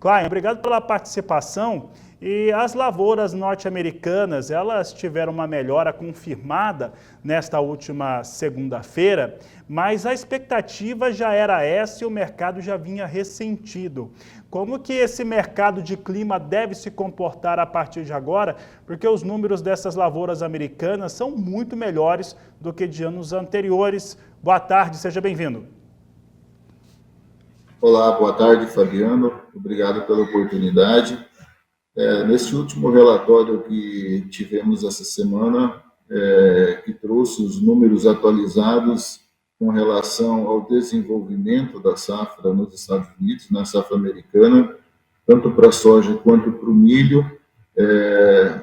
Klein, obrigado pela participação. E as lavouras norte-americanas, elas tiveram uma melhora confirmada nesta última segunda-feira, mas a expectativa já era essa e o mercado já vinha ressentido. Como que esse mercado de clima deve se comportar a partir de agora? Porque os números dessas lavouras americanas são muito melhores do que de anos anteriores. Boa tarde, seja bem-vindo. Olá, boa tarde, Fabiano. Obrigado pela oportunidade. Nesse último relatório que tivemos essa semana, que trouxe os números atualizados com relação ao desenvolvimento da safra nos Estados Unidos, na safra americana, tanto para a soja quanto para o milho,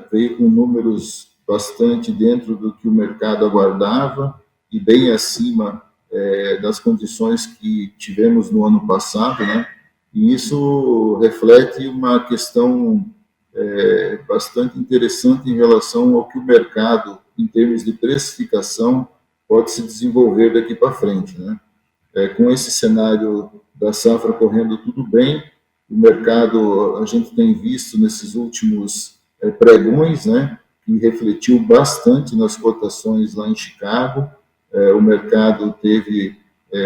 veio com números bastante dentro do que o mercado aguardava e bem acima das condições que tivemos no ano passado, né? E isso reflete uma questão bastante interessante em relação ao que o mercado, em termos de precificação, pode se desenvolver daqui para frente, né? Com esse cenário da safra correndo tudo bem, o mercado, a gente tem visto nesses últimos pregões, né, que refletiu bastante nas cotações lá em Chicago. O mercado teve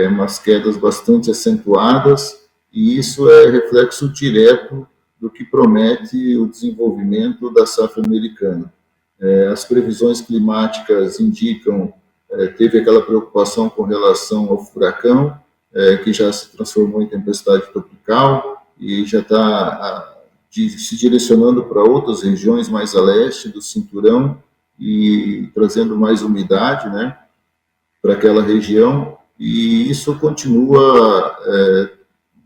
umas quedas bastante acentuadas, e isso é reflexo direto do que promete o desenvolvimento da safra americana. As previsões climáticas indicam, teve aquela preocupação com relação ao furacão, que já se transformou em tempestade tropical e já está se direcionando para outras regiões mais a leste do cinturão e trazendo mais umidade, né, para aquela região, e isso continua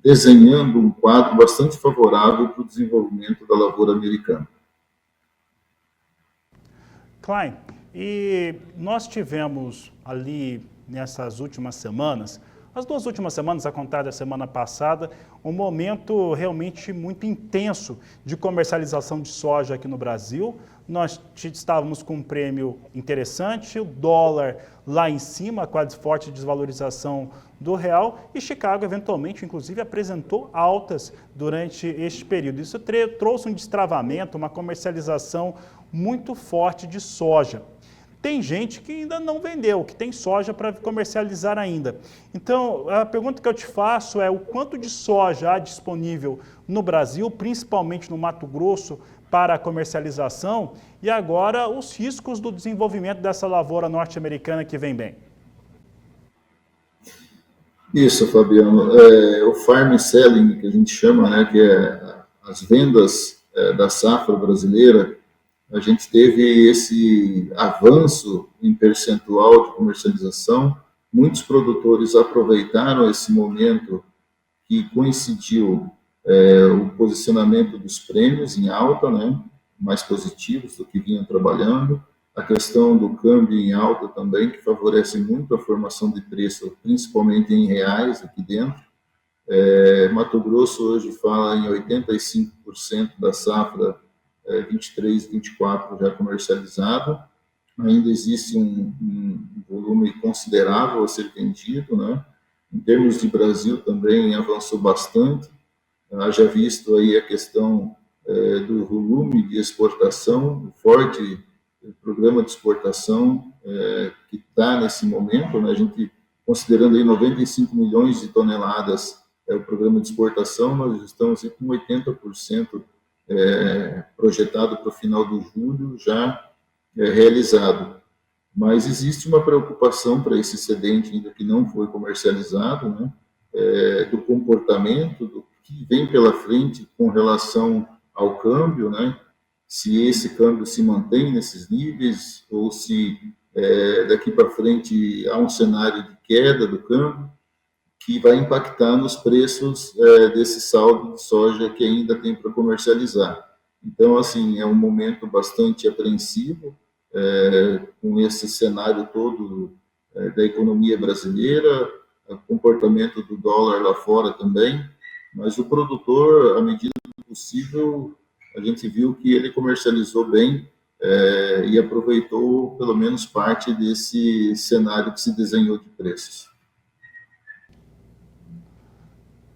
desenhando um quadro bastante favorável para o desenvolvimento da lavoura americana. Klein, e nós tivemos ali nessas últimas semanas, as 2 últimas semanas, a contar da semana passada, um momento realmente muito intenso de comercialização de soja aqui no Brasil. Nós estávamos com um prêmio interessante, o dólar lá em cima, com a forte desvalorização do real, e Chicago, eventualmente, inclusive, apresentou altas durante este período. Isso trouxe um destravamento, uma comercialização muito forte de soja. Tem gente que ainda não vendeu, que tem soja para comercializar ainda. Então, a pergunta que eu te faço é o quanto de soja há disponível no Brasil, principalmente no Mato Grosso, para a comercialização, e agora os riscos do desenvolvimento dessa lavoura norte-americana que vem bem. Isso, Fabiano. O farm selling, que a gente chama, né, que é as vendas da safra brasileira, a gente teve esse avanço em percentual de comercialização. Muitos produtores aproveitaram esse momento que coincidiu o posicionamento dos prêmios em alta, né, mais positivos do que vinham trabalhando. A questão do câmbio em alta também, que favorece muito a formação de preço, principalmente em reais aqui dentro. Mato Grosso hoje fala em 85% da safra 23, 24 já comercializado. Ainda existe um volume considerável a ser vendido, né? Em termos de Brasil também avançou bastante. Haja visto aí a questão do volume de exportação, o forte programa de exportação que está nesse momento, né? A gente, considerando aí 95 milhões de toneladas o programa de exportação, nós estamos aí com 80% projetado para o final do julho, já realizado. Mas existe uma preocupação para esse excedente ainda que não foi comercializado, né? Do comportamento, do que vem pela frente com relação ao câmbio, né? Se esse câmbio se mantém nesses níveis ou se daqui para frente há um cenário de queda do câmbio que vai impactar nos preços desse saldo de soja que ainda tem para comercializar. Então, assim, é um momento bastante apreensivo com esse cenário todo da economia brasileira, o comportamento do dólar lá fora também, mas o produtor, à medida do possível, a gente viu que ele comercializou bem e aproveitou pelo menos parte desse cenário que se desenhou de preços.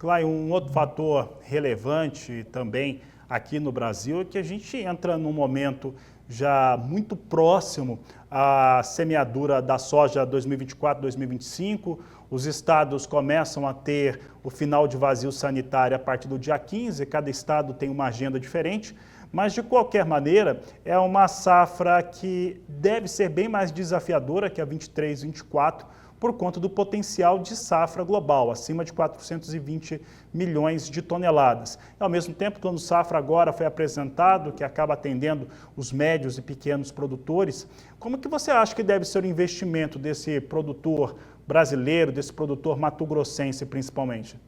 Claro, um outro fator relevante também aqui no Brasil é que a gente entra num momento já muito próximo à semeadura da soja 2024-2025. Os estados começam a ter o final de vazio sanitário a partir do dia 15, cada estado tem uma agenda diferente, mas de qualquer maneira é uma safra que deve ser bem mais desafiadora que a 23-24, por conta do potencial de safra global, acima de 420 milhões de toneladas. Ao mesmo tempo, o Plano Safra agora foi apresentado, que acaba atendendo os médios e pequenos produtores. Como que você acha que deve ser o investimento desse produtor brasileiro, desse produtor mato-grossense principalmente?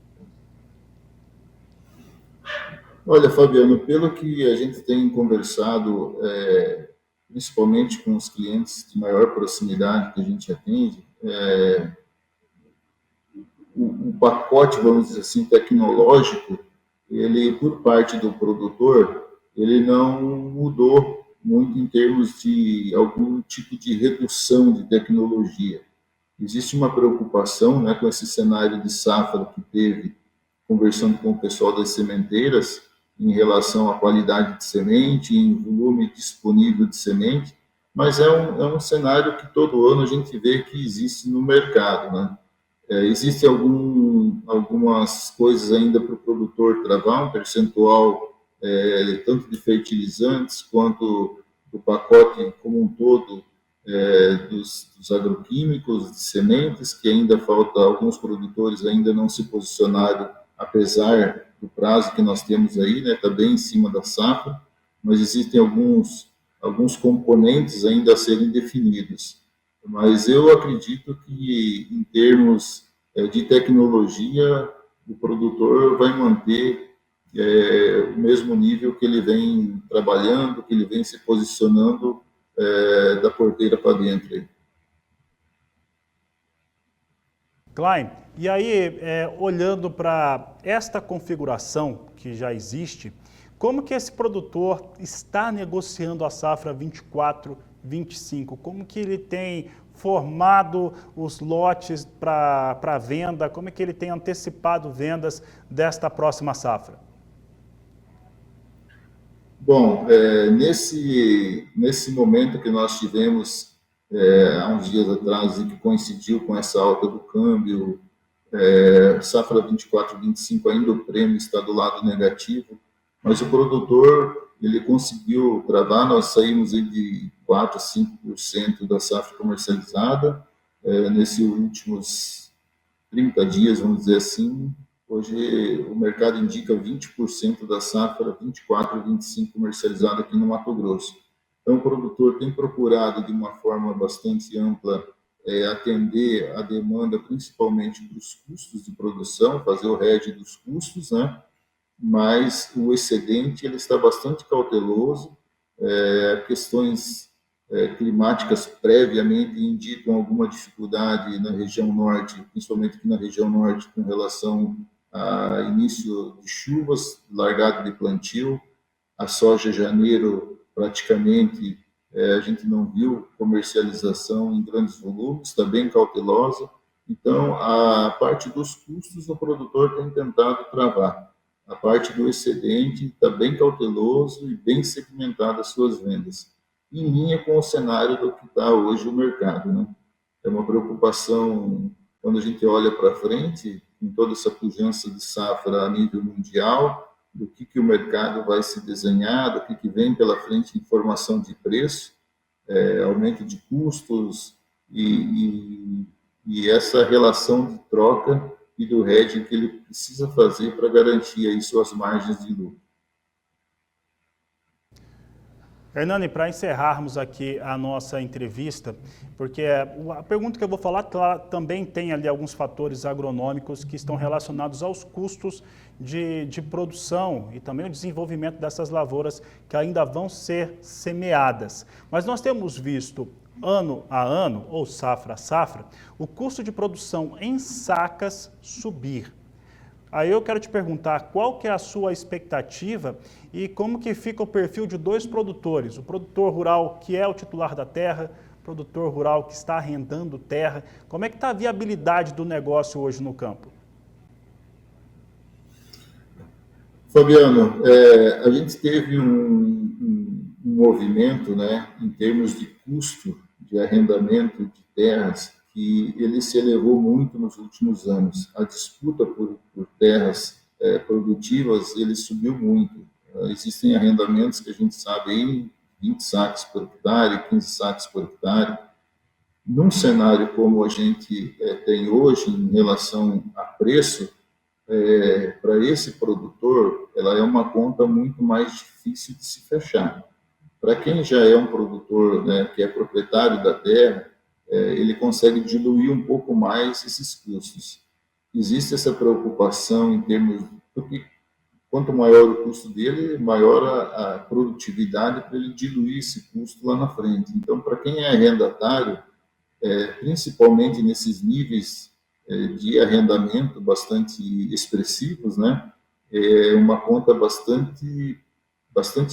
Olha, Fabiano, pelo que a gente tem conversado, principalmente com os clientes de maior proximidade que a gente atende, o pacote, vamos dizer assim, tecnológico, ele, por parte do produtor, ele não mudou muito em termos de algum tipo de redução de tecnologia. Existe uma preocupação, né, com esse cenário de safra que teve, conversando com o pessoal das sementeiras, em relação à qualidade de semente, em volume disponível de semente, mas é um cenário que todo ano a gente vê que existe no mercado, né? Existem algumas coisas ainda para o produtor travar, um percentual tanto de fertilizantes quanto do pacote como um todo dos agroquímicos, de sementes, que ainda falta, alguns produtores ainda não se posicionaram, apesar do prazo que nós temos aí, né, está bem em cima da safra, mas existem alguns componentes ainda a serem definidos. Mas eu acredito que, em termos de tecnologia, o produtor vai manter o mesmo nível que ele vem trabalhando, que ele vem se posicionando da porteira para dentro. Aí. Klein, e aí, olhando para esta configuração que já existe, como que esse produtor está negociando a safra 24-25? Como que ele tem formado os lotes para venda? Como é que ele tem antecipado vendas desta próxima safra? Bom, nesse momento que nós tivemos há uns dias atrás e que coincidiu com essa alta do câmbio, safra 24-25 ainda o prêmio está do lado negativo, mas o produtor ele conseguiu travar, nós saímos de 4 a 5% da safra comercializada nesses últimos 30 dias, vamos dizer assim. Hoje o mercado indica 20% da safra 24 e 25 comercializada aqui no Mato Grosso. Então o produtor tem procurado de uma forma bastante ampla atender a demanda, principalmente para os custos de produção, fazer o hedge dos custos, né? Mas o excedente ele está bastante cauteloso, questões climáticas previamente indicam alguma dificuldade na região norte, principalmente aqui na região norte, com relação a início de chuvas, largada de plantio. A soja janeiro praticamente a gente não viu comercialização em grandes volumes, está bem cautelosa. Então, a parte dos custos o produtor tem tentado travar. A parte do excedente está bem cauteloso e bem segmentado as suas vendas, em linha com o cenário do que está hoje o mercado, né? É uma preocupação quando a gente olha para frente, com toda essa pujança de safra a nível mundial, do que o mercado vai se desenhar, do que vem pela frente em formação de preço, aumento de custos e essa relação de troca e do hedging que ele precisa fazer para garantir aí suas margens de lucro. Hernani, para encerrarmos aqui a nossa entrevista, porque a pergunta que eu vou falar também tem ali alguns fatores agronômicos que estão relacionados aos custos de produção e também o desenvolvimento dessas lavouras que ainda vão ser semeadas. Mas nós temos visto ano a ano, ou safra a safra, o custo de produção em sacas subir. Aí eu quero te perguntar qual que é a sua expectativa e como que fica o perfil de dois produtores, o produtor rural que é o titular da terra, o produtor rural que está arrendando terra. Como é que está a viabilidade do negócio hoje no campo? Fabiano, a gente teve um movimento, né, em termos de custo de arrendamento de terras, que ele se elevou muito nos últimos anos. A disputa por terras produtivas, ele subiu muito. Existem arrendamentos que a gente sabe aí, 20 sacos por hectare, 15 sacos por hectare. Num cenário como a gente tem hoje, em relação a preço, para esse produtor, ela é uma conta muito mais difícil de se fechar. Para quem já é um produtor, né, que é proprietário da terra, ele consegue diluir um pouco mais esses custos. Existe essa preocupação em termos, porque quanto maior o custo dele, maior a produtividade para ele diluir esse custo lá na frente. Então, para quem é arrendatário, principalmente nesses níveis de arrendamento bastante expressivos, né? É uma conta bastante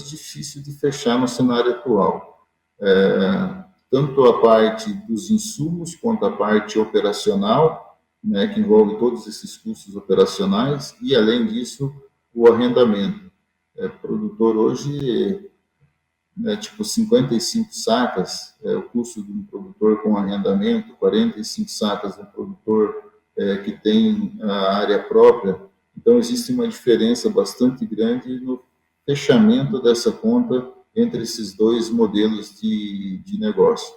difícil de fechar no cenário atual. Tanto a parte dos insumos quanto a parte operacional, né, que envolve todos esses custos operacionais, e além disso, o arrendamento. O produtor hoje tipo 55 sacas, o custo de um produtor com arrendamento, 45 sacas de um produtor que tem a área própria. Então, existe uma diferença bastante grande no fechamento dessa conta entre esses dois modelos de negócio.